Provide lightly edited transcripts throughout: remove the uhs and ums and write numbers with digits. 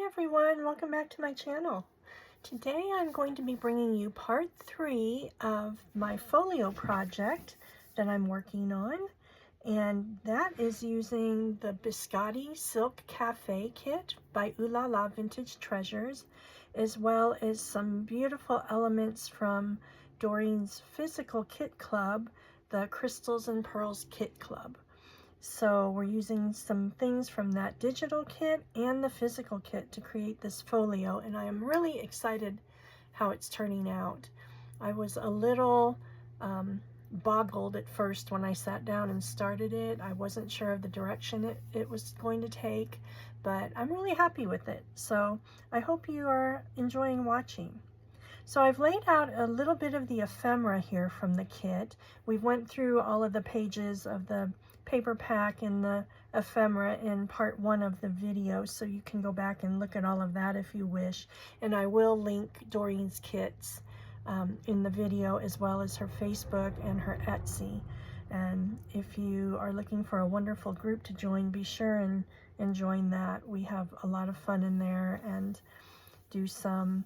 everyone, welcome back to my channel. Today I'm going to be bringing you part 3 of my folio project that I'm working on, and that is using the Biscotti Silk Cafe kit by Ooh La La Vintage Treasures, as well as some beautiful elements from Doreen's Physical Kit Club, the Crystals and Pearls Kit Club. So we're using some things from that digital kit and the physical kit to create this folio, and I am really excited how it's turning out. I was a little boggled at first when I sat down and started it. I wasn't sure of the direction it was going to take, but I'm really happy with it. So I hope you are enjoying watching. So I've laid out a little bit of the ephemera here from the kit. We went through all of the pages of the paper pack and the ephemera in part 1 of the video, so you can go back and look at all of that if you wish. And I will link Doreen's kits in the video, as well as her Facebook and her Etsy. And if you are looking for a wonderful group to join, be sure and join that. We have a lot of fun in there and do some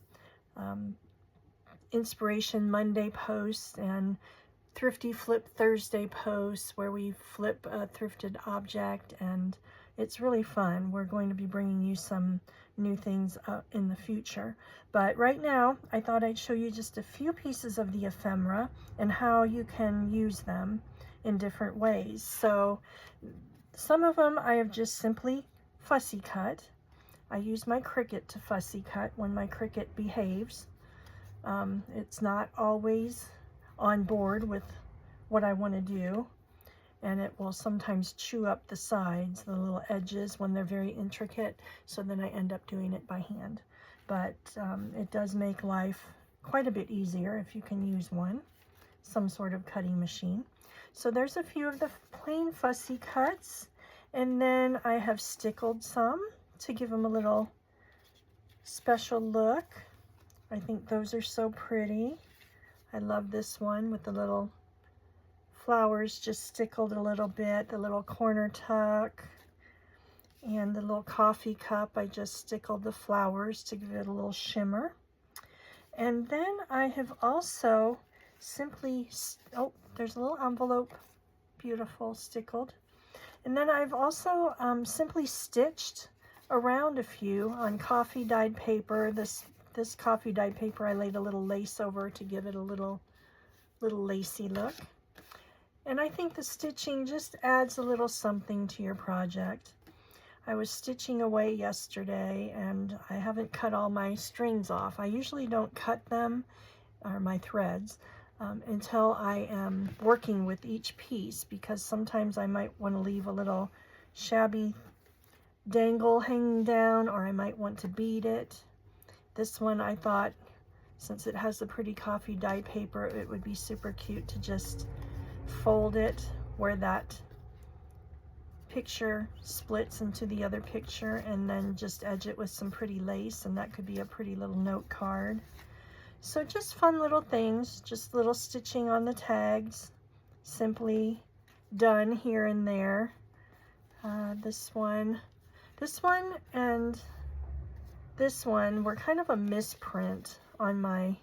Inspiration Monday posts and Thrifty Flip Thursday posts where we flip a thrifted object, and it's really fun. We're going to be bringing you some new things in the future. But right now, I thought I'd show you just a few pieces of the ephemera and how you can use them in different ways. So some of them I have just simply fussy cut. I use my Cricut to fussy cut when my Cricut behaves. It's not always on board with what I want to do, and it will sometimes chew up the sides, the little edges, when they're very intricate, so then I end up doing it by hand. But it does make life quite a bit easier if you can use some sort of cutting machine. So there's a few of the plain fussy cuts, and then I have stickled some to give them a little special look. I think those are so pretty. I love this one with the little flowers just stickled a little bit, the little corner tuck, and the little coffee cup. I just stickled the flowers to give it a little shimmer. And then I have also simply, oh, there's a little envelope, beautiful, stickled. And then I've also simply stitched around a few on coffee dyed paper. This coffee dyed paper I laid a little lace over to give it a little lacy look. And I think the stitching just adds a little something to your project. I was stitching away yesterday and I haven't cut all my strings off. I usually don't cut them, or my threads, until I am working with each piece, because sometimes I might want to leave a little shabby dangle hanging down, or I might want to bead it. This one, I thought, since it has the pretty coffee dyed paper, it would be super cute to just fold it where that picture splits into the other picture, and then just edge it with some pretty lace, and that could be a pretty little note card. So just fun little things, just little stitching on the tags, simply done here and there. This one, and this one were kind of a misprint on my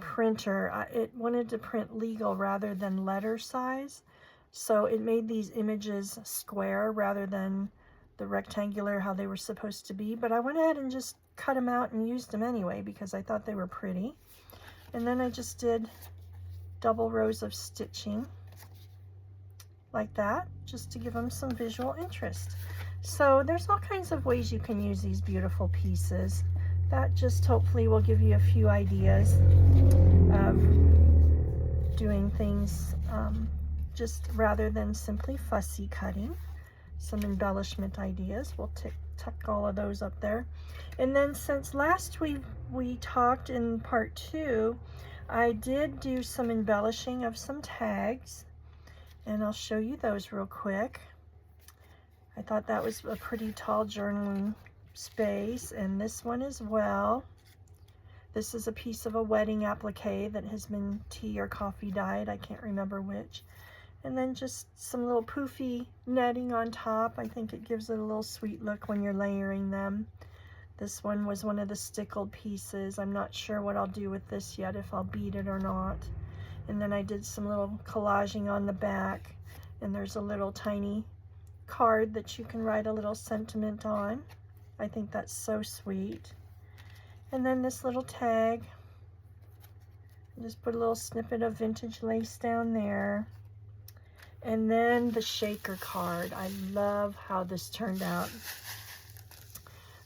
printer. It wanted to print legal rather than letter size, so it made these images square rather than the rectangular how they were supposed to be. But I went ahead and just cut them out and used them anyway because I thought they were pretty. And then I just did double rows of stitching like that, just to give them some visual interest. So there's all kinds of ways you can use these beautiful pieces. That just hopefully will give you a few ideas of doing things just rather than simply fussy cutting. Some embellishment ideas. We'll tuck all of those up there. And then since last we talked in part 2, I did do some embellishing of some tags, and I'll show you those real quick. I thought that was a pretty tall journaling space, and this one as well. This is a piece of a wedding applique that has been tea or coffee dyed, I can't remember which. And then just some little poofy netting on top. I think it gives it a little sweet look when you're layering them. This one was one of the stickled pieces. I'm not sure what I'll do with this yet, if I'll bead it or not. And then I did some little collaging on the back. And there's a little tiny card that you can write a little sentiment on. I think that's so sweet. And then this little tag. Just put a little snippet of vintage lace down there. And then the shaker card. I love how this turned out.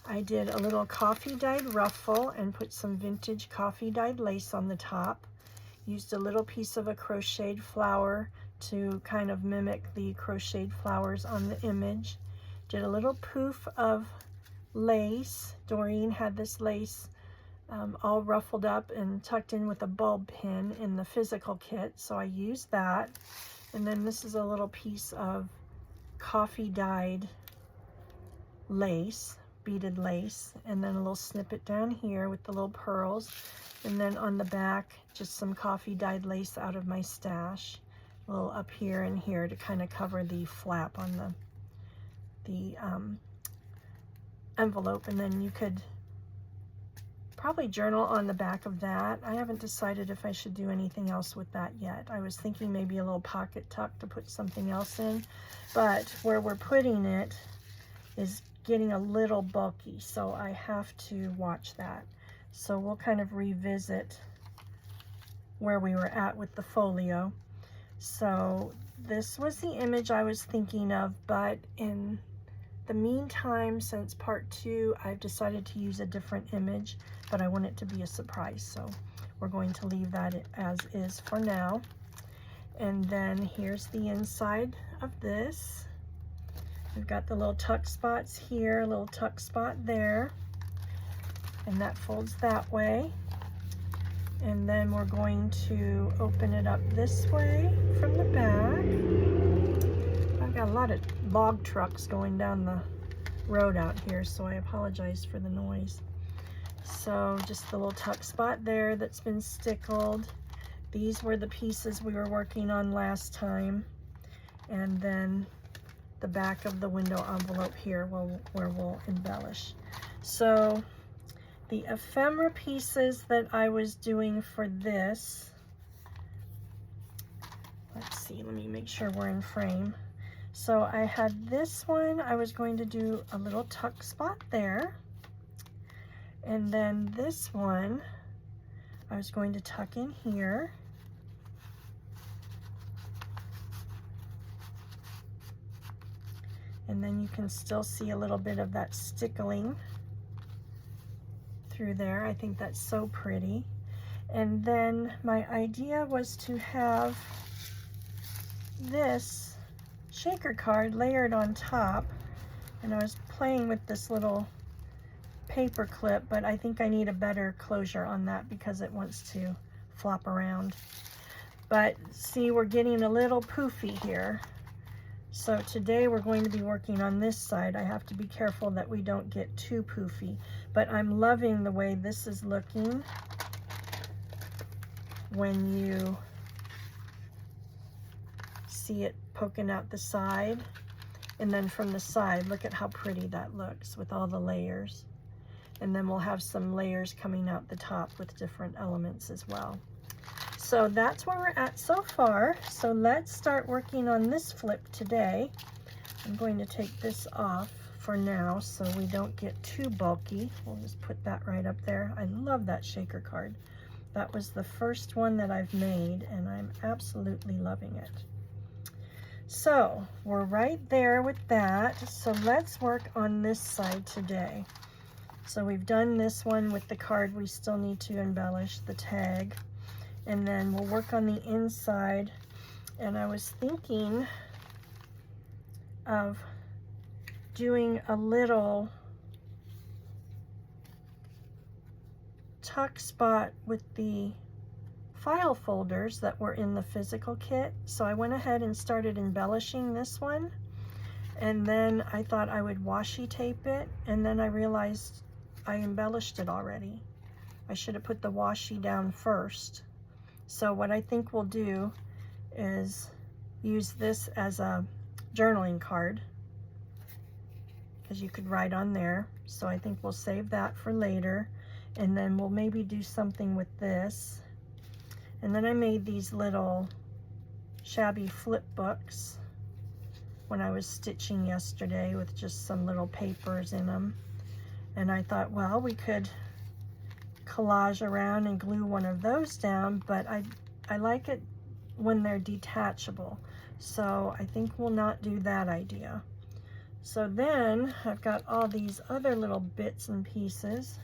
I did a little coffee dyed ruffle and put some vintage coffee dyed lace on the top. Used a little piece of a crocheted flower to kind of mimic the crocheted flowers on the image. Did a little poof of lace. Doreen had this lace all ruffled up and tucked in with a bulb pin in the physical kit, so I used that. And then this is a little piece of coffee dyed lace, beaded lace, and then a little snippet down here with the little pearls. And then on the back, just some coffee dyed lace out of my stash. A little up here and here to kind of cover the flap on the envelope. And then you could probably journal on the back of that. I haven't decided if I should do anything else with that yet. I was thinking maybe a little pocket tuck to put something else in, but where we're putting it is getting a little bulky, so I have to watch that. So we'll kind of revisit where we were at with the folio. So this was the image I was thinking of, but in the meantime, since part 2, I've decided to use a different image, but I want it to be a surprise, so we're going to leave that as is for now. And then here's the inside of this. We've got the little tuck spots here, a little tuck spot there, and that folds that way. And then we're going to open it up this way from the back. I've got a lot of log trucks going down the road out here, so I apologize for the noise. So just the little tuck spot there that's been stickled. These were the pieces we were working on last time. And then the back of the window envelope here where we'll embellish. So the ephemera pieces that I was doing for this, let's see, let me make sure we're in frame. So I had this one, I was going to do a little tuck spot there. And then this one, I was going to tuck in here. And then you can still see a little bit of that stickling through there. I think that's so pretty. And then my idea was to have this shaker card layered on top, and I was playing with this little paper clip, but I think I need a better closure on that because it wants to flop around. But see, we're getting a little poofy here. So today we're going to be working on this side. I have to be careful that we don't get too poofy, but I'm loving the way this is looking when you see it poking out the side. And then from the side, look at how pretty that looks with all the layers. And then we'll have some layers coming out the top with different elements as well. So that's where we're at so far. So let's start working on this flip today. I'm going to take this off for now so we don't get too bulky. We'll just put that right up there. I love that shaker card. That was the first one that I've made, and I'm absolutely loving it. So we're right there with that. So let's work on this side today. So we've done this one with the card. We still need to embellish the tag. And then we'll work on the inside. And I was thinking of doing a little tuck spot with the file folders that were in the physical kit. So I went ahead and started embellishing this one. And then I thought I would washi tape it. And then I realized I embellished it already. I should have put the washi down first. So what I think we'll do is use this as a journaling card, because you could write on there. So I think we'll save that for later, and then we'll maybe do something with this. And then I made these little shabby flip books when I was stitching yesterday with just some little papers in them. And I thought, well, we could collage around and glue one of those down, but I like it when they're detachable. So I think we'll not do that idea. So then I've got all these other little bits and pieces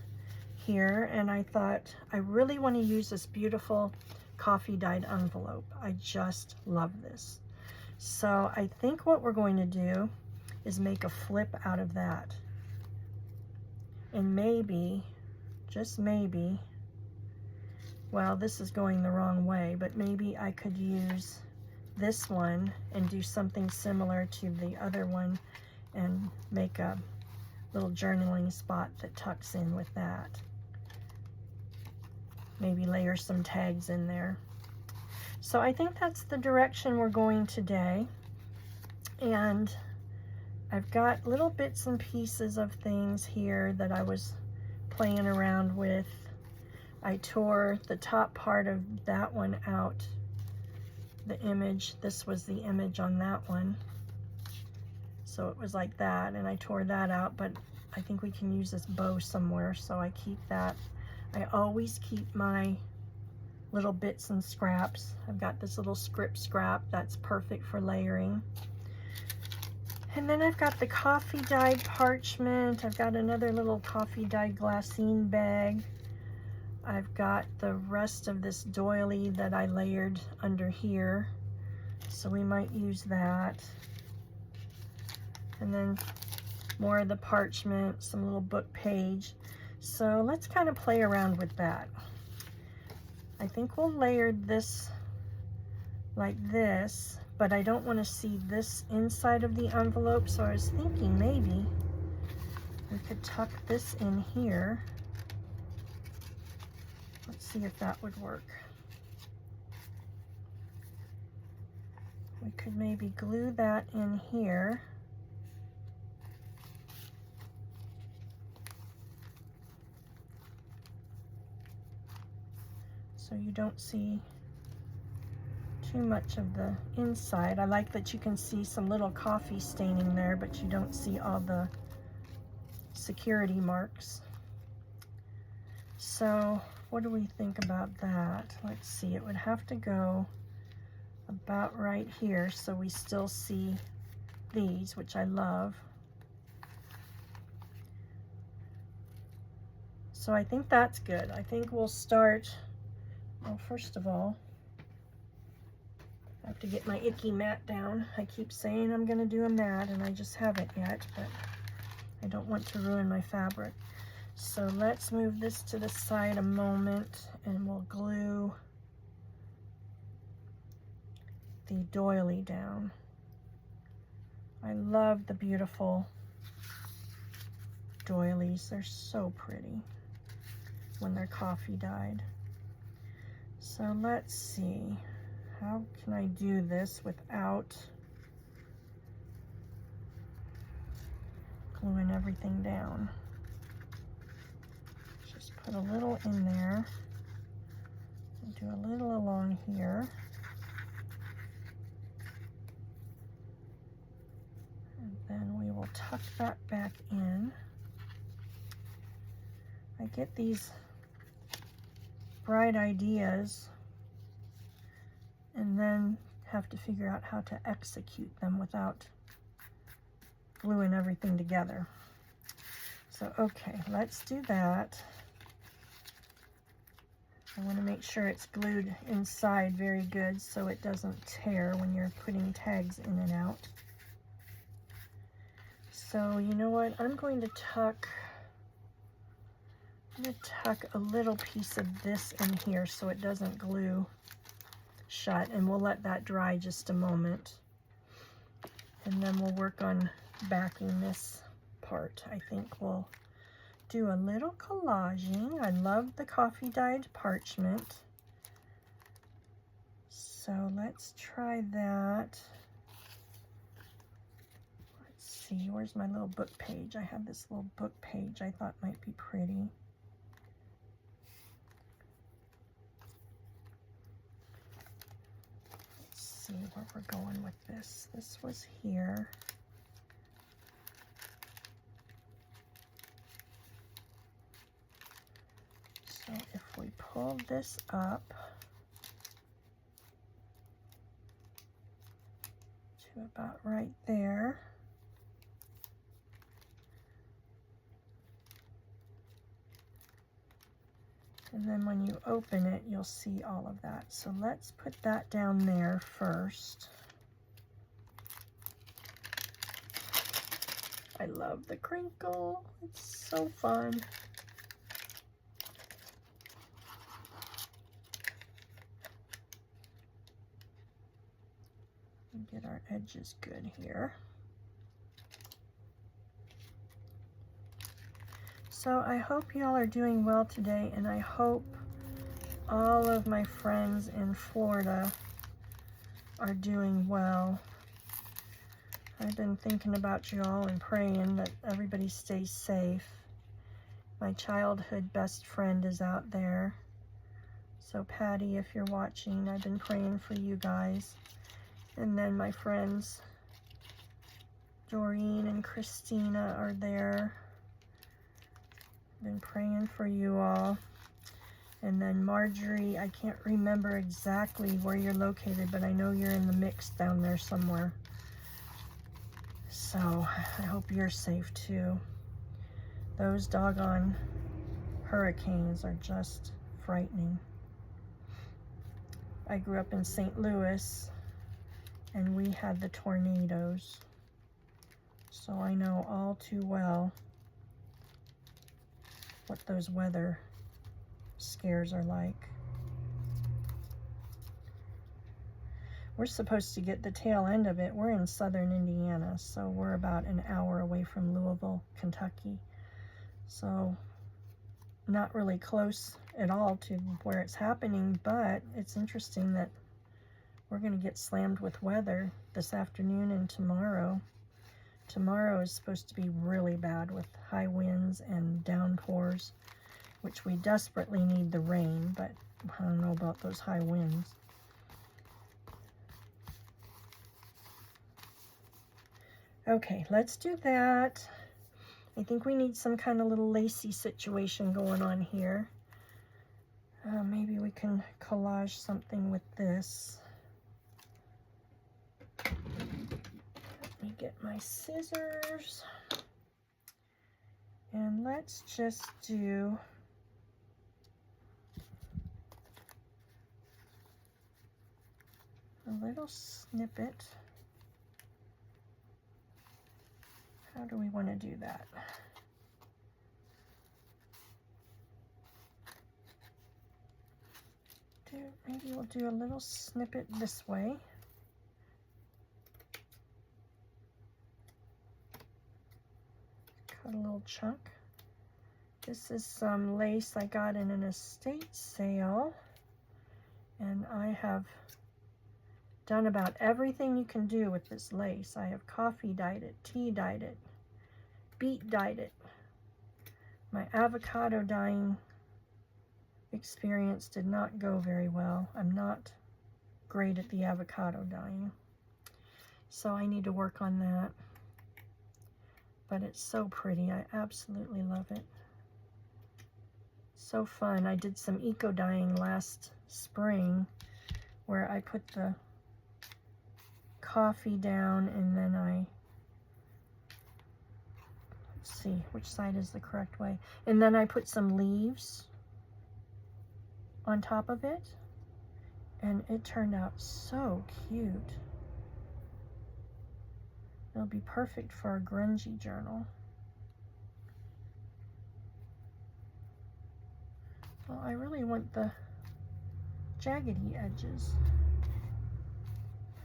here, and I thought I really want to use this beautiful coffee dyed envelope. I just love this. So I think what we're going to do is make a flip out of that. And maybe, just maybe, well, this is going the wrong way, but maybe I could use this one and do something similar to the other one and make a little journaling spot that tucks in with that. Maybe layer some tags in there. So I think that's the direction we're going today. And I've got little bits and pieces of things here that I was playing around with. I tore the top part of that one out, the image. This was the image on that one. So it was like that, and I tore that out, but I think we can use this bow somewhere, so I keep that. I always keep my little bits and scraps. I've got this little script scrap that's perfect for layering. And then I've got the coffee dyed parchment. I've got another little coffee dyed glassine bag. I've got the rest of this doily that I layered under here, so we might use that. And then more of the parchment, some little book page. So let's kind of play around with that. I think we'll layer this like this, but I don't want to see this inside of the envelope, so I was thinking maybe we could tuck this in here. Let's see if that would work. We could maybe glue that in here. So you don't see too much of the inside. I like that you can see some little coffee staining there, but you don't see all the security marks. So what do we think about that? Let's see, it would have to go about right here so we still see these, which I love. So I think that's good. I think we'll start, well, first of all, I have to get my icky mat down. I keep saying I'm going to do a mat, and I just haven't yet, but I don't want to ruin my fabric. So let's move this to the side a moment, and we'll glue the doily down. I love the beautiful doilies. They're so pretty when they're coffee dyed. So let's see, how can I do this without gluing everything down? Just put a little in there, and do a little along here. And then we will tuck that back in. I get these bright ideas and then have to figure out how to execute them without gluing everything together. So, okay, let's do that. I want to make sure it's glued inside very good so it doesn't tear when you're putting tags in and out. So, you know what? I'm going to tuck a little piece of this in here so it doesn't glue shut, and we'll let that dry just a moment. And then we'll work on backing this part. I think we'll do a little collaging. I love the coffee dyed parchment. So let's try that. Let's see, where's my little book page? I have this little book page I thought might be pretty. Let's see where we're going with this. This was here. So if we pull this up to about right there, and then when you open it, you'll see all of that. So let's put that down there first. I love the crinkle. It's so fun. Get our edges good here. So I hope y'all are doing well today, and I hope all of my friends in Florida are doing well. I've been thinking about you all and praying that everybody stays safe. My childhood best friend is out there. So Patty, if you're watching, I've been praying for you guys. And then my friends Doreen and Christina are there. Been praying for you all. And then Marjorie, I can't remember exactly where you're located, but I know you're in the mix down there somewhere. So I hope you're safe too. Those doggone hurricanes are just frightening. I grew up in St. Louis, and we had the tornadoes. So I know all too well what those weather scares are like. We're supposed to get the tail end of it. We're in southern Indiana, so we're about an hour away from Louisville, Kentucky. So not really close at all to where it's happening, but it's interesting that we're going to get slammed with weather this afternoon and tomorrow. Tomorrow is supposed to be really bad with high winds and downpours, which we desperately need the rain, but I don't know about those high winds. Okay, let's do that. I think we need some kind of little lacy situation going on here. Maybe we can collage something with this. Let me get my scissors. And let's just do a little snippet. How do we want to do that? Maybe we'll do a little snippet this way. Cut a little chunk. This is some lace I got in an estate sale, and I have done about everything you can do with this lace. I have coffee dyed it, tea dyed it, beet dyed it. My avocado dyeing experience did not go very well. I'm not great at the avocado dyeing, so I need to work on that. But it's so pretty. I absolutely love it. So fun. I did some eco dyeing last spring where I put the coffee down, and then let's see, which side is the correct way, and then I put some leaves on top of it, and it turned out so cute. It'll be perfect for a grungy journal. Well, I really want the jaggedy edges,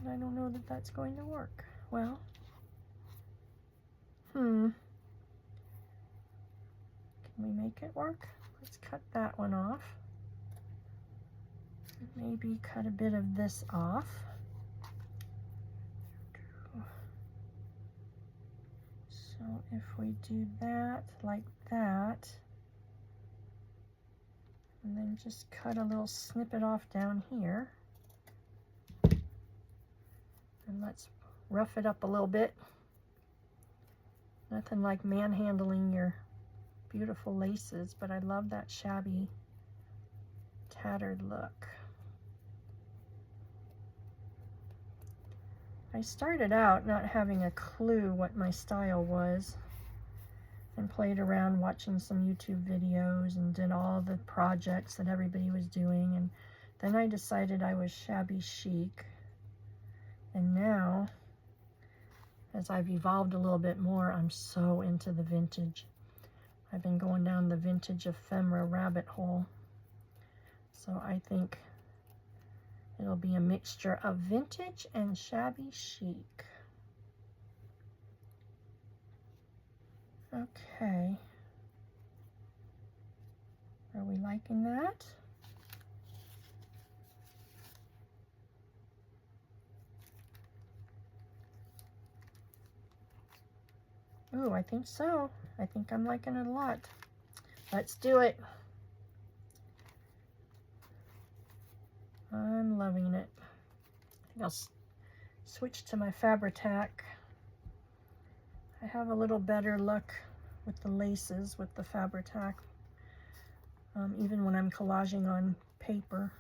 but I don't know that that's going to work. Well, can we make it work? Let's cut that one off. maybe cut a bit of this off. So if we do that like that, and then just cut a little snippet off down here, and let's rough it up a little bit. Nothing like manhandling your beautiful laces, but I love that shabby, tattered look. I started out not having a clue what my style was, and played around watching some YouTube videos and did all the projects that everybody was doing, and then I decided I was shabby chic. And now, as I've evolved a little bit more, I'm so into the vintage. I've been going down the vintage ephemera rabbit hole. So I think it'll be a mixture of vintage and shabby chic. Okay. Are we liking that? Ooh, I think so. I think I'm liking it a lot. Let's do it. I'm loving it. I think I'll switch to my Fabri-Tac. I have a little better luck with the laces with the Fabri-Tac, even when I'm collaging on paper.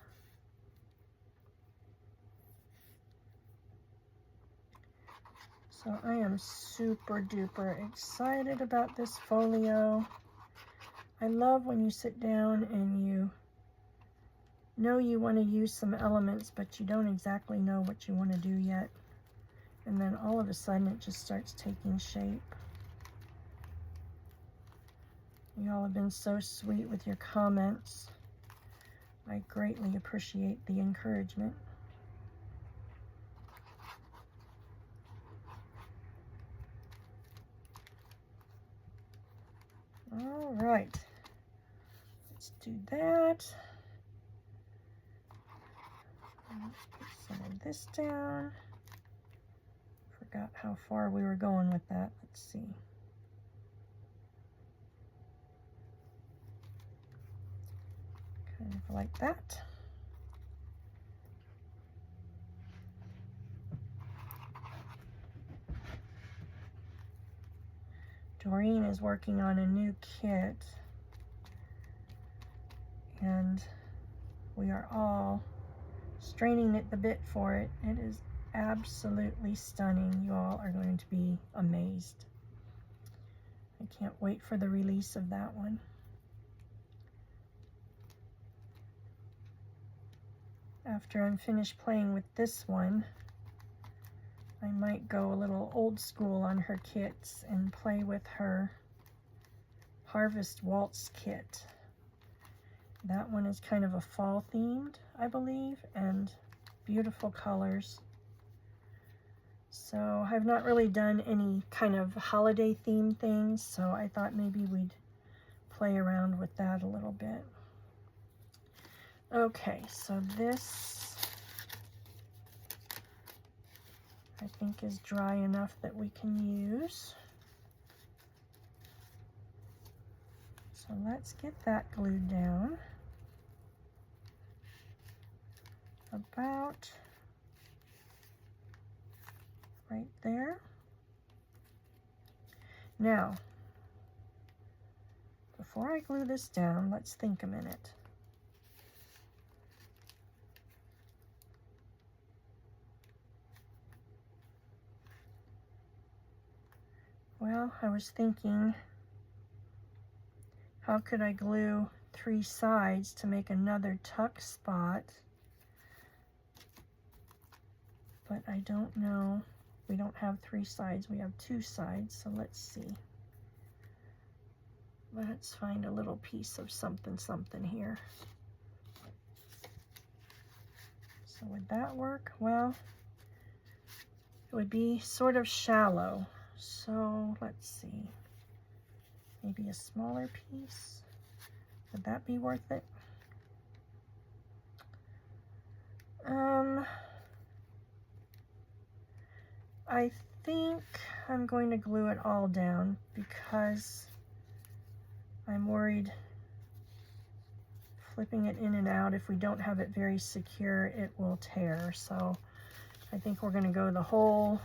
So I am super duper excited about this folio. I love when you sit down and you know you want to use some elements, but you don't exactly know what you want to do yet. And then all of a sudden it just starts taking shape. You all have been so sweet with your comments. I greatly appreciate the encouragement. All right, let's do that. Let's put some of this down. Forgot how far we were going with that. Let's see. Kind of like that. Doreen is working on a new kit, and we are all straining at the bit for it. It is absolutely stunning. You all are going to be amazed. I can't wait for the release of that one. After I'm finished playing with this one, I might go a little old school on her kits and play with her Harvest Waltz kit. That one is kind of a fall themed, I believe, and beautiful colors. So I've not really done any kind of holiday themed things, so I thought maybe we'd play around with that a little bit. Okay, so this I think is dry enough that we can use. So let's get that glued down. About right there. Now, before I glue this down, let's think a minute. Well, I was thinking, how could I glue 3 sides to make another tuck spot? But I don't know. We don't have 3 sides, we have 2 sides, so let's see. Let's find a little piece of something here. So would that work? Well, it would be sort of shallow. So let's see, maybe a smaller piece. Would that be worth it? I think I'm going to glue it all down because I'm worried flipping it in and out, if we don't have it very secure, it will tear. So I think we're going to go the whole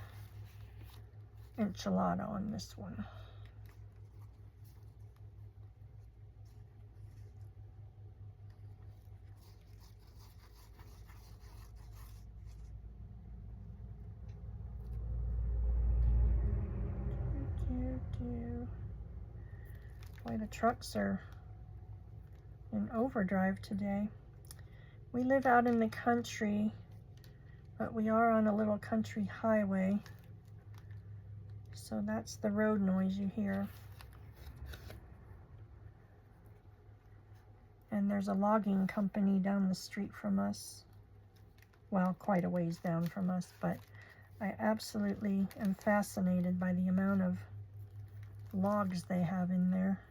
enchilada on this one. Boy, the trucks are in overdrive today. We live out in the country, but we are on a little country highway, so that's the road noise you hear. And there's a logging company down the street from us. Well, quite a ways down from us, but I absolutely am fascinated by the amount of logs they have in there.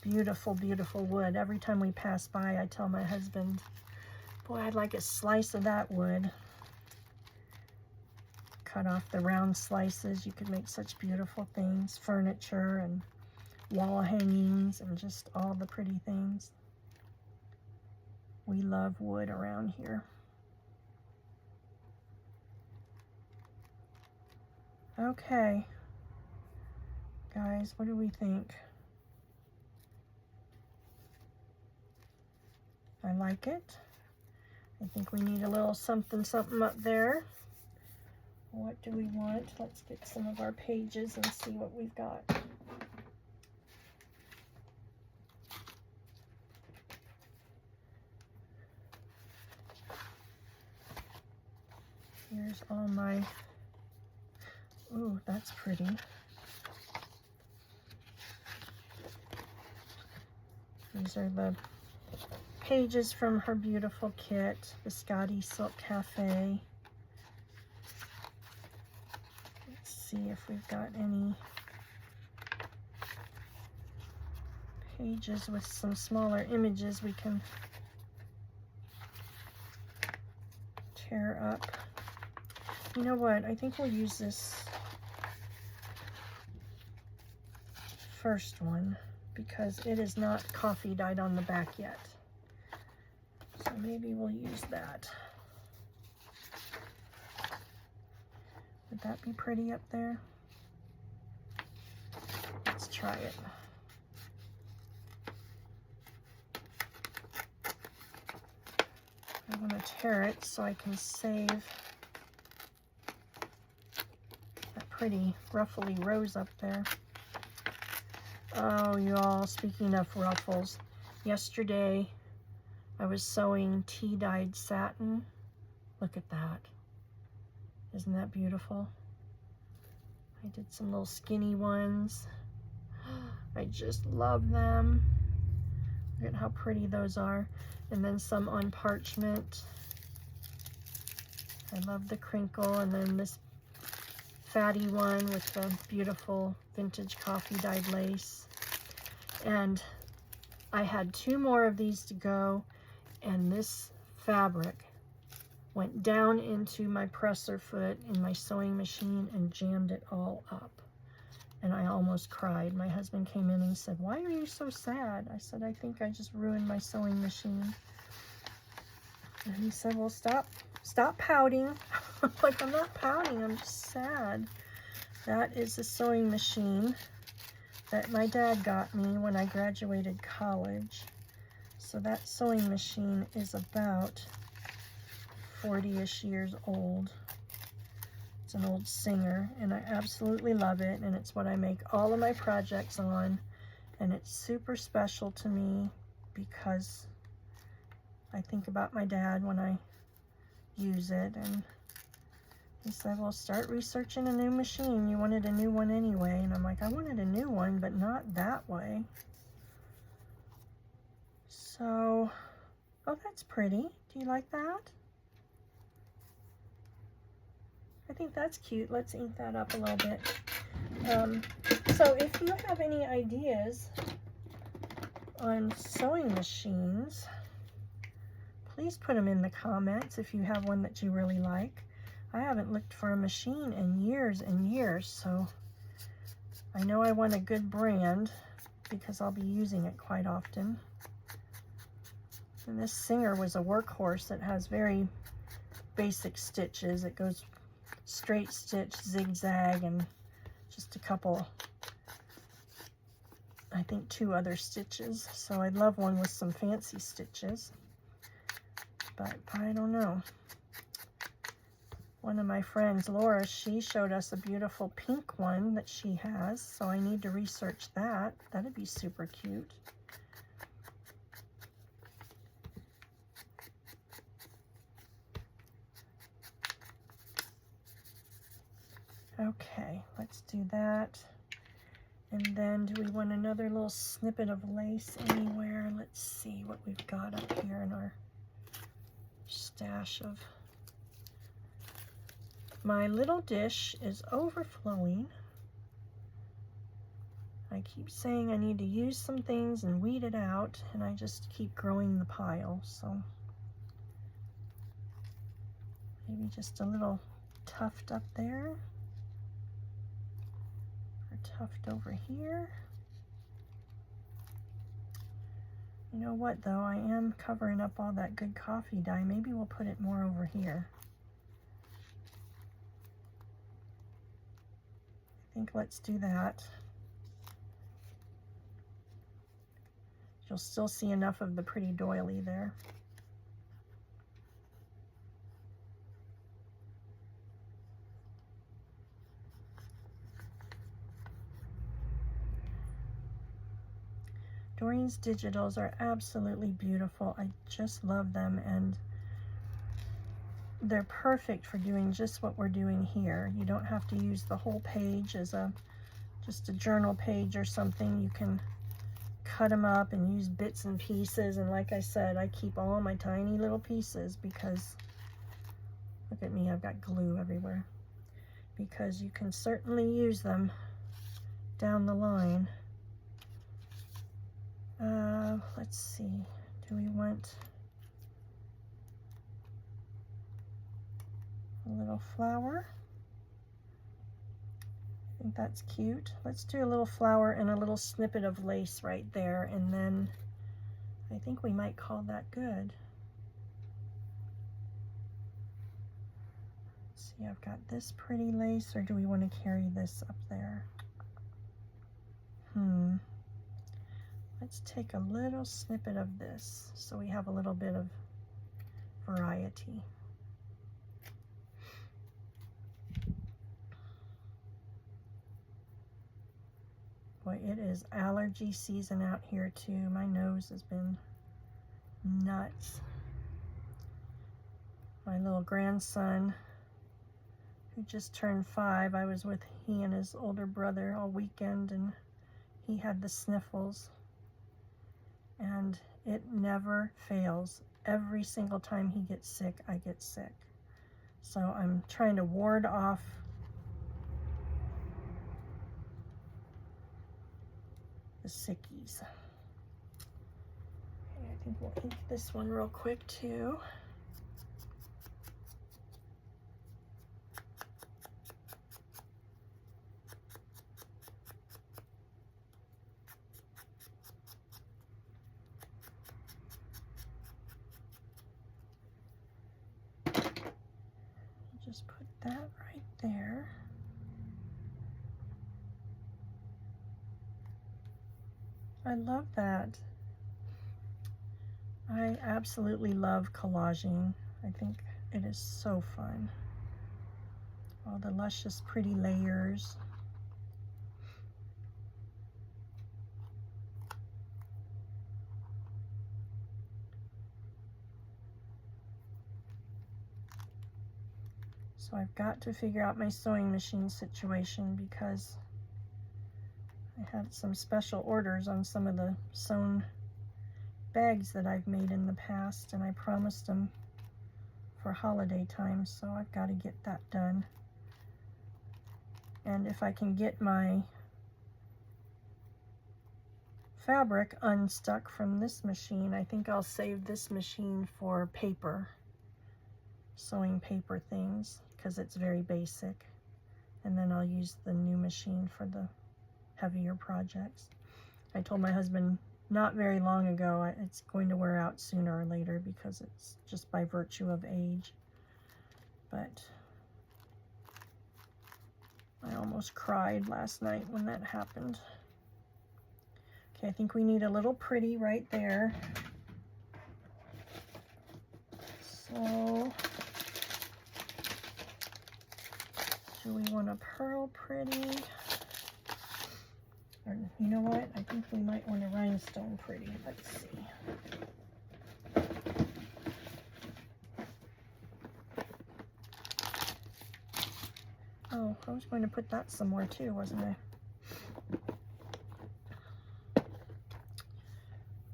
Beautiful, beautiful wood. Every time we pass by, I tell my husband, boy, I'd like a slice of that wood. Cut off the round slices. You could make such beautiful things, furniture and wall hangings and just all the pretty things. We love wood around here. Okay, guys, what do we think? I like it. I think we need a little something up there. What do we want? Let's get some of our pages and see what we've got. Here's all my, ooh, that's pretty. These are the pages from her beautiful kit, Biscotti Silk Cafe. Let's see if we've got any pages with some smaller images we can tear up. You know what? I think we'll use this first one because it is not coffee dyed on the back yet. So maybe we'll use that. Would that be pretty up there? Let's try it. I want to tear it so I can save that pretty ruffly rose up there. Oh, you all, speaking of ruffles, yesterday I was sewing tea-dyed satin. Look at that. Isn't that beautiful? I did some little skinny ones. I just love them. Look at how pretty those are. And then some on parchment. I love the crinkle. And then this fatty one with the beautiful vintage coffee dyed lace. And I had 2 more of these to go, and this fabric went down into my presser foot in my sewing machine and jammed it all up. And I almost cried. My husband came in and he said, "Why are you so sad?" I said, "I think I just ruined my sewing machine." And he said, "Well, stop pouting." I'm like, "I'm not pouting, I'm just sad." That is a sewing machine that my dad got me when I graduated college. So that sewing machine is about 40-ish years old. It's an old Singer, and I absolutely love it, and it's what I make all of my projects on, and it's super special to me because I think about my dad when I use it. And he said, "Well, start researching a new machine. You wanted a new one anyway." And I'm like, "I wanted a new one, but not that way." So, oh, that's pretty. Do you like that? I think that's cute. Let's ink that up a little bit. So if you have any ideas on sewing machines, please put them in the comments if you have one that you really like. I haven't looked for a machine in years and years, so I know I want a good brand because I'll be using it quite often. And this Singer was a workhorse. It has very basic stitches. It goes straight stitch, zigzag, and just a couple, I think 2 other stitches. So I'd love one with some fancy stitches, but I don't know. One of my friends, Laura, she showed us a beautiful pink one that she has, so I need to research that. That'd be super cute. Okay, let's do that. And then do we want another little snippet of lace anywhere? Let's see what we've got up here in our stash of... My little dish is overflowing. I keep saying I need to use some things and weed it out, and I just keep growing the pile. So maybe just a little tuft up there, or tuft over here. You know what though, I am covering up all that good coffee dye. Maybe we'll put it more over here. I think let's do that. You'll still see enough of the pretty doily there. Doreen's digitals are absolutely beautiful. I just love them, and they're perfect for doing just what we're doing here. You don't have to use the whole page as just a journal page or something. You can cut them up and use bits and pieces, and like I said, I keep all my tiny little pieces because, look at me, I've got glue everywhere, because you can certainly use them down the line. Let's see, do we want a little flower? I think that's cute. Let's do a little flower and a little snippet of lace right there, and then I think we might call that good. Let's see, I've got this pretty lace, or do we want to carry this up there? Let's take a little snippet of this so we have a little bit of variety. Boy, it is allergy season out here too. My nose has been nuts. My little grandson, who just turned 5, I was with he and his older brother all weekend, and he had the sniffles. And it never fails. Every single time he gets sick, I get sick. So I'm trying to ward off the sickies. Okay, I think we'll ink this one real quick too. Just put that right there. I love that. I absolutely love collaging. I think it is so fun. All the luscious, pretty layers. So I've got to figure out my sewing machine situation, because I had some special orders on some of the sewn bags that I've made in the past, and I promised them for holiday time, so I've got to get that done. And if I can get my fabric unstuck from this machine. I think I'll save this machine for paper, sewing paper things, because it's very basic. And then I'll use the new machine for the heavier projects. I told my husband not very long ago it's going to wear out sooner or later because it's just by virtue of age. But I almost cried last night when that happened. Okay, I think we need a little pretty right there. So, do we want a pearl pretty? Or, you know what? I think we might want a rhinestone pretty. Let's see. Oh, I was going to put that somewhere too, wasn't I?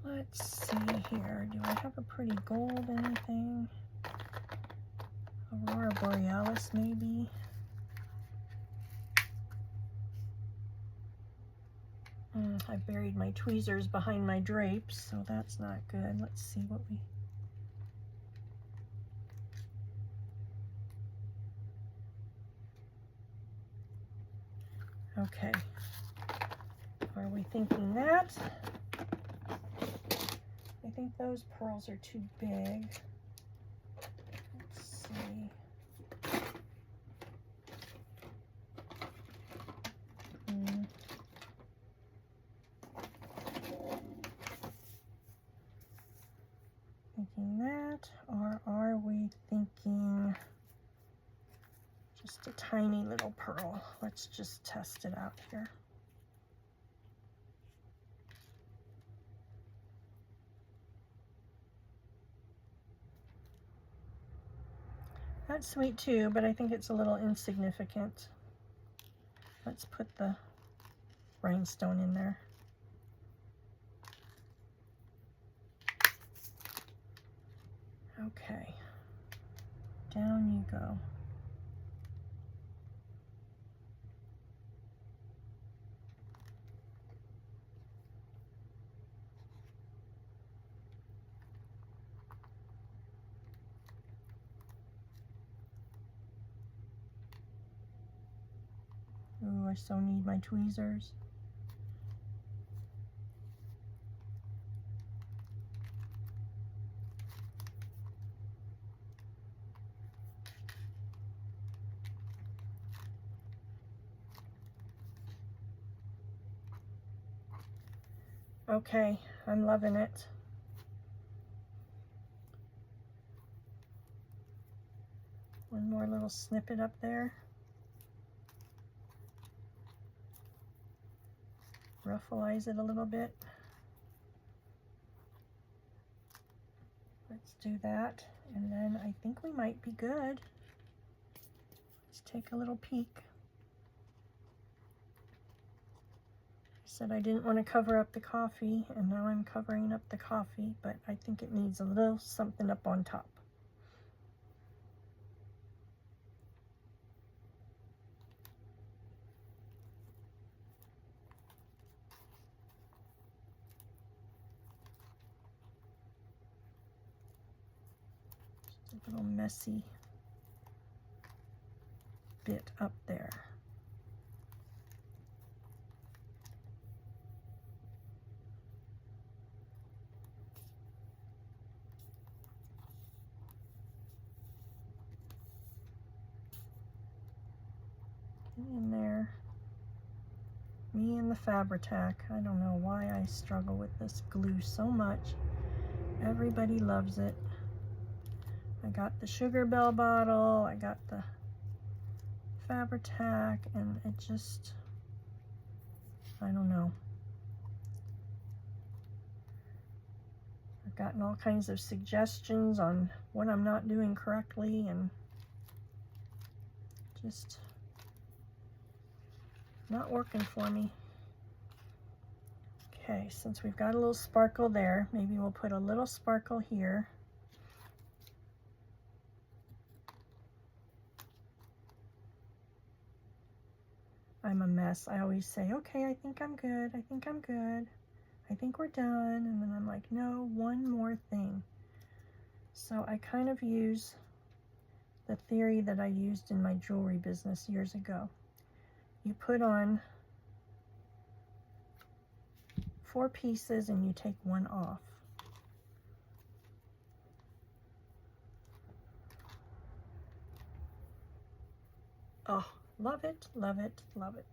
Let's see here. Do I have a pretty gold anything? Aurora Borealis, maybe? I buried my tweezers behind my drapes, so that's not good. Let's see what we... Okay. Are we thinking that? I think those pearls are too big. Let's see. Thinking that, or are we thinking just a tiny little pearl? Let's just test it out here. That's sweet too, but I think it's a little insignificant. Let's put the rhinestone in there. Okay, down you go. Ooh, I so need my tweezers. Okay, I'm loving it. One more little snippet up there. Ruffleize it a little bit. Let's do that, and then I think we might be good. Let's take a little peek. I said I didn't want to cover up the coffee, and now I'm covering up the coffee, but I think it needs a little something up on top. Just a little messy bit up there. In there. Me and the Fabri-Tac. I don't know why I struggle with this glue so much. Everybody loves it. I got the Sugar Bell bottle, I got the Fabri-Tac, and it just, I don't know. I've gotten all kinds of suggestions on what I'm not doing correctly, and just not working for me. Okay, since we've got a little sparkle there, maybe we'll put a little sparkle here. I'm a mess. I always say, okay, I think I'm good. I think I'm good. I think we're done. And then I'm like, no, one more thing. So I kind of use the theory that I used in my jewelry business years ago. You put on 4 pieces and you take one off. Oh, love it, love it, love it.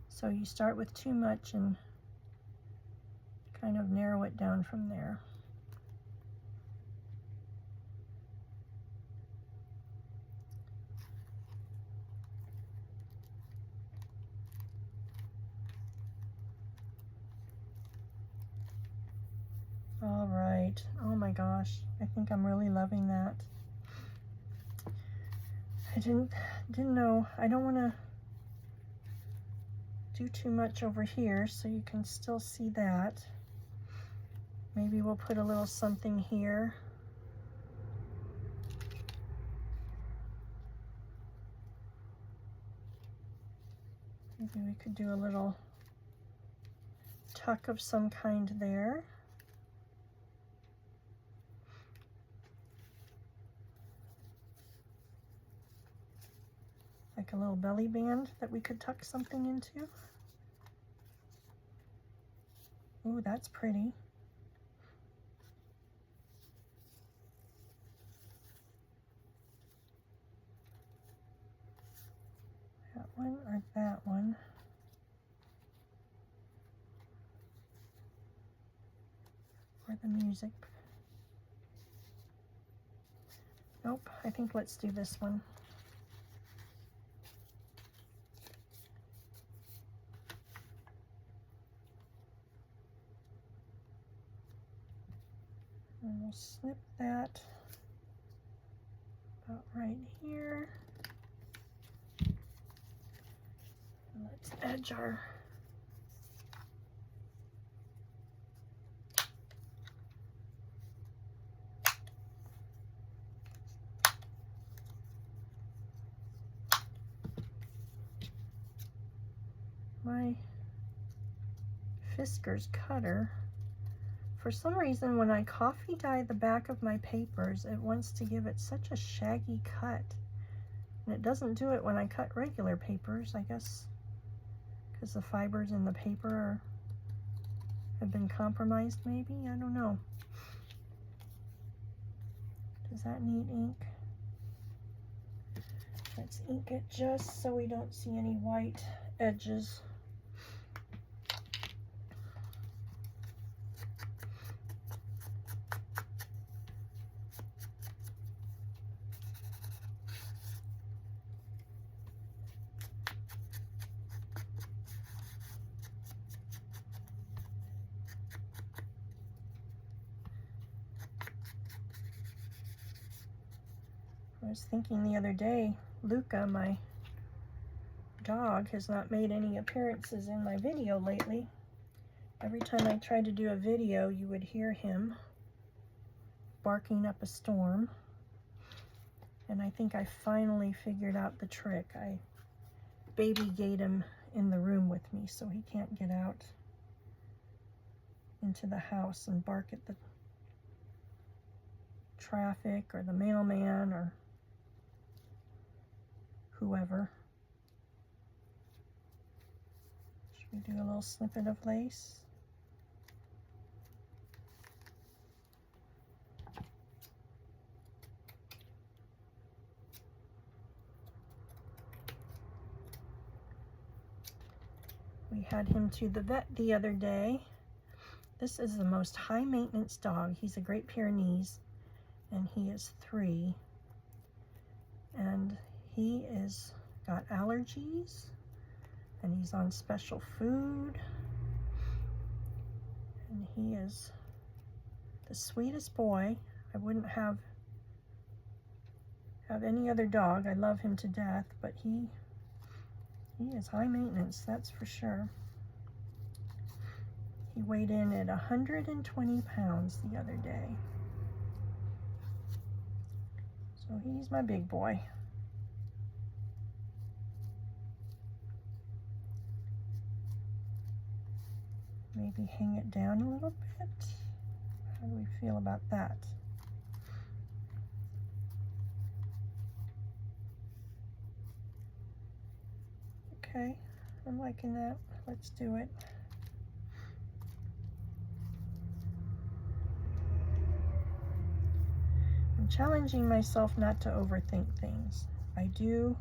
So you start with too much and kind of narrow it down from there. All right. Oh my gosh. I think I'm really loving that. I didn't know. I don't want to do too much over here so you can still see that. Maybe we'll put a little something here. Maybe we could do a little tuck of some kind there. Like a little belly band that we could tuck something into. Ooh, that's pretty. That one or that one? Or the music? Nope, I think let's do this one. And we'll snip that about right here. And let's edge our my Fiskars cutter. For some reason, when I coffee dye the back of my papers, it wants to give it such a shaggy cut. And it doesn't do it when I cut regular papers, I guess, because the fibers in the paper have been compromised, maybe? I don't know. Does that need ink? Let's ink it just so we don't see any white edges. I was thinking the other day, Luca, my dog, has not made any appearances in my video lately. Every time I tried to do a video, you would hear him barking up a storm. And I think I finally figured out the trick. I baby gate him in the room with me so he can't get out into the house and bark at the traffic or the mailman or whoever. Should we do a little snippet of lace? We had him to the vet the other day. This is the most high maintenance dog. He's a Great Pyrenees and he is 3. And he is got allergies and he's on special food. And he is the sweetest boy. I wouldn't have any other dog. I love him to death, but he is high maintenance, that's for sure. He weighed in at 120 pounds the other day. So he's my big boy. maybe hang it down a little bit. How do we feel about that? Okay, I'm liking that. Let's do it. I'm challenging myself not to overthink things. I do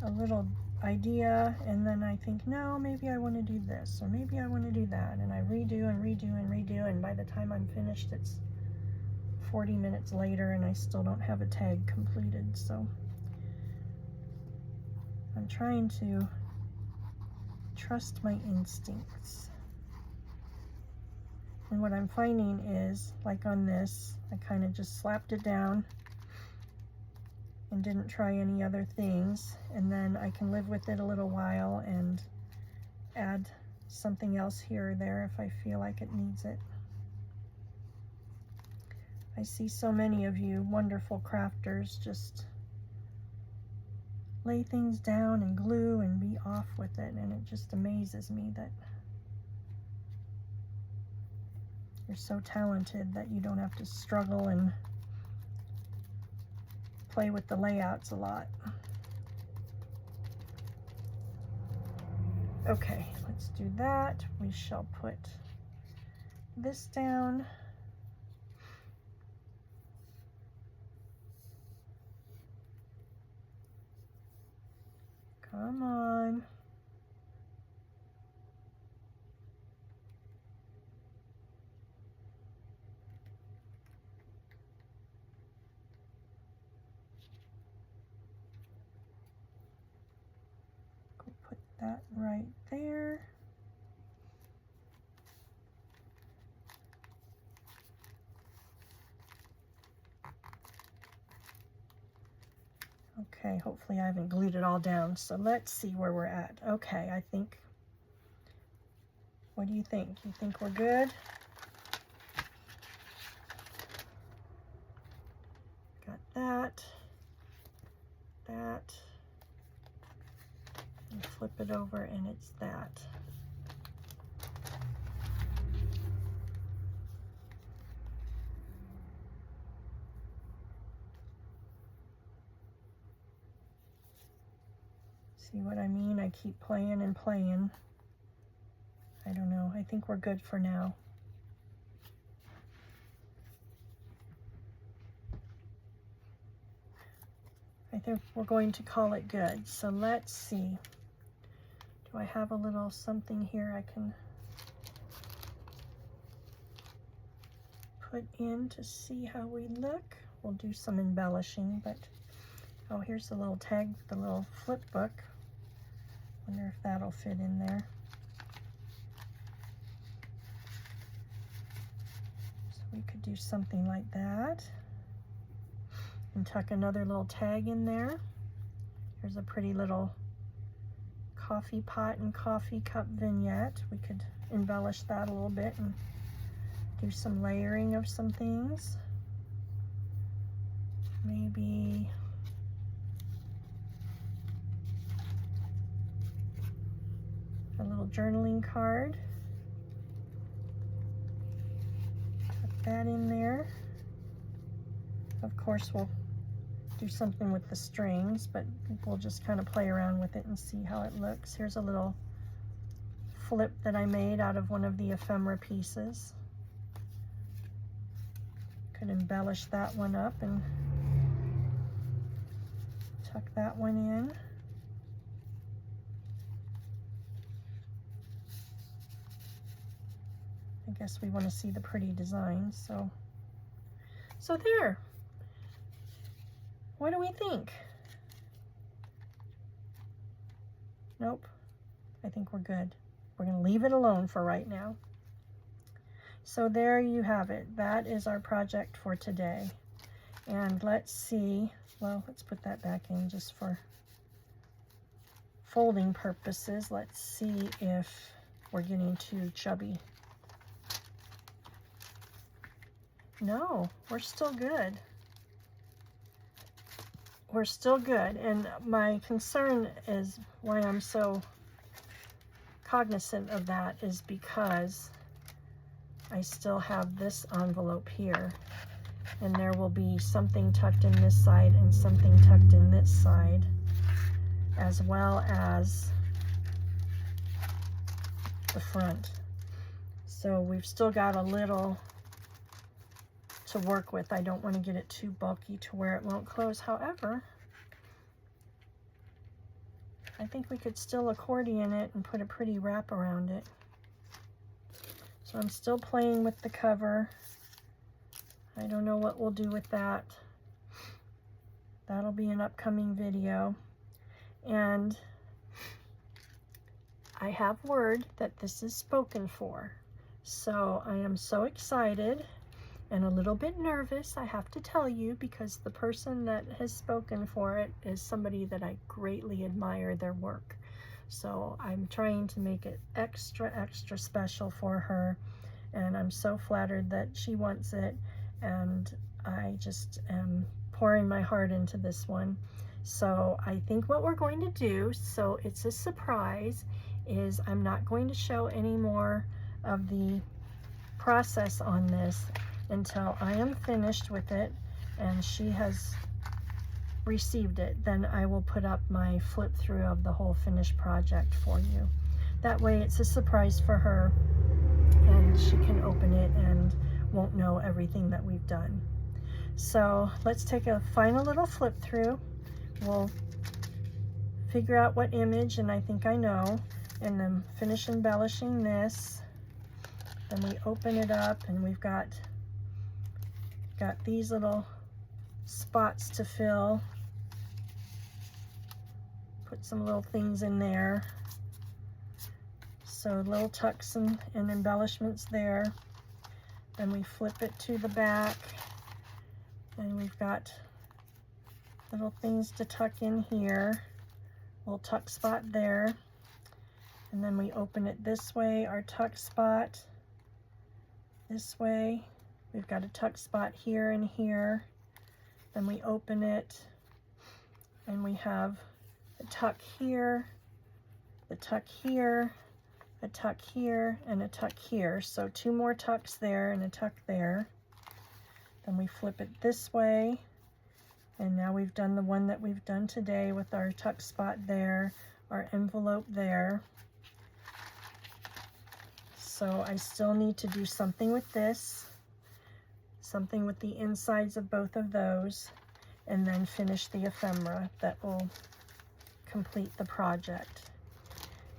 a little idea and then I think, no, maybe I want to do this or maybe I want to do that, and I redo and redo and redo, and by the time I'm finished it's 40 minutes later and I still don't have a tag completed. So I'm trying to trust my instincts. And what I'm finding is, like on this, I kind of just slapped it down and didn't try any other things, and then I can live with it a little while and add something else here or there if I feel like it needs it. I see so many of you wonderful crafters just lay things down and glue and be off with it, and it just amazes me that you're so talented that you don't have to struggle and play with the layouts a lot. Okay, let's do that. We shall put this down. Come on. Put that right there. Okay, hopefully I haven't glued it all down. So let's see where we're at. Okay, I think, what do you think? You think we're good? Got that, that, and flip it over and it's that. See what I mean? I keep playing and playing. I don't know. I think we're good for now. I think we're going to call it good. So let's see. Do I have a little something here I can put in to see how we look? We'll do some embellishing, but oh, here's the little tag, the little flip book. Wonder if that'll fit in there. So we could do something like that and tuck another little tag in there. Here's a pretty little coffee pot and coffee cup vignette. We could embellish that a little bit and do some layering of some things. Maybe a little journaling card. Put that in there. Of course, we'll do something with the strings, but we'll just kind of play around with it and see how it looks. Here's a little flip that I made out of one of the ephemera pieces. Could embellish that one up and tuck that one in. I guess we want to see the pretty designs, so there. What do we think? Nope. I think we're good. We're going to leave it alone for right now. So there you have it. That is our project for today. And let's see, well, let's put that back in just for folding purposes. Let's see if we're getting too chubby. No, we're still good. We're still good. And my concern is why I'm so cognizant of that is because I still have this envelope here, and there will be something tucked in this side and something tucked in this side, as well as the front. So we've still got a little to work with. I don't want to get it too bulky to where it won't close. However, I think we could still accordion it and put a pretty wrap around it. So I'm still playing with the cover. I don't know what we'll do with that. That'll be an upcoming video. And I have word that this is spoken for. So I am so excited and a little bit nervous, I have to tell you, because the person that has spoken for it is somebody that I greatly admire their work. So I'm trying to make it extra, extra special for her. And I'm so flattered that she wants it. And I just am pouring my heart into this one. So I think what we're going to do, so it's a surprise, is I'm not going to show any more of the process on this until I am finished with it and she has received it. Then I will put up my flip through of the whole finished project for you. That way it's a surprise for her and she can open it and won't know everything that we've done. So let's take a final little flip through. We'll figure out what image, and I think I know, and then finish embellishing this. Then we open it up and we've got these little spots to fill. Put some little things in there. So little tucks and embellishments there. Then we flip it to the back and we've got little things to tuck in here. Little tuck spot there. And then we open it this way, our tuck spot. This way. We've got a tuck spot here and here. Then we open it and we have a tuck here, a tuck here, a tuck here, and a tuck here. So 2 more tucks there and a tuck there. Then we flip it this way. And now we've done the one that we've done today with our tuck spot there, our envelope there. So I still need to do something with this, something with the insides of both of those, and then finish the ephemera that will complete the project.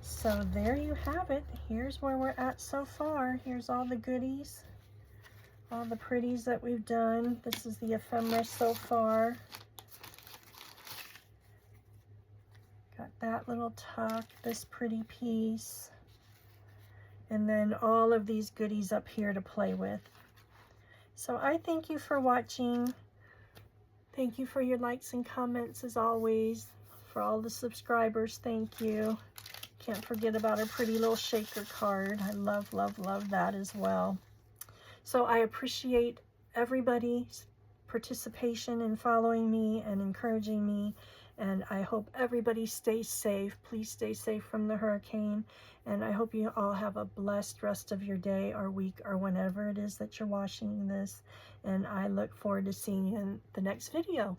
So there you have it. Here's where we're at so far. Here's all the goodies, all the pretties that we've done. This is the ephemera so far. Got that little tuck, this pretty piece, and then all of these goodies up here to play with. So I thank you for watching. Thank you for your likes and comments as always. For all the subscribers, thank you. Can't forget about our pretty little shaker card. I love, love, love that as well. So I appreciate everybody's participation in following me and encouraging me. And I hope everybody stays safe. Please stay safe from the hurricane. And I hope you all have a blessed rest of your day or week or whenever it is that you're watching this. And I look forward to seeing you in the next video.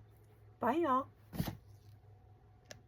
Bye, y'all.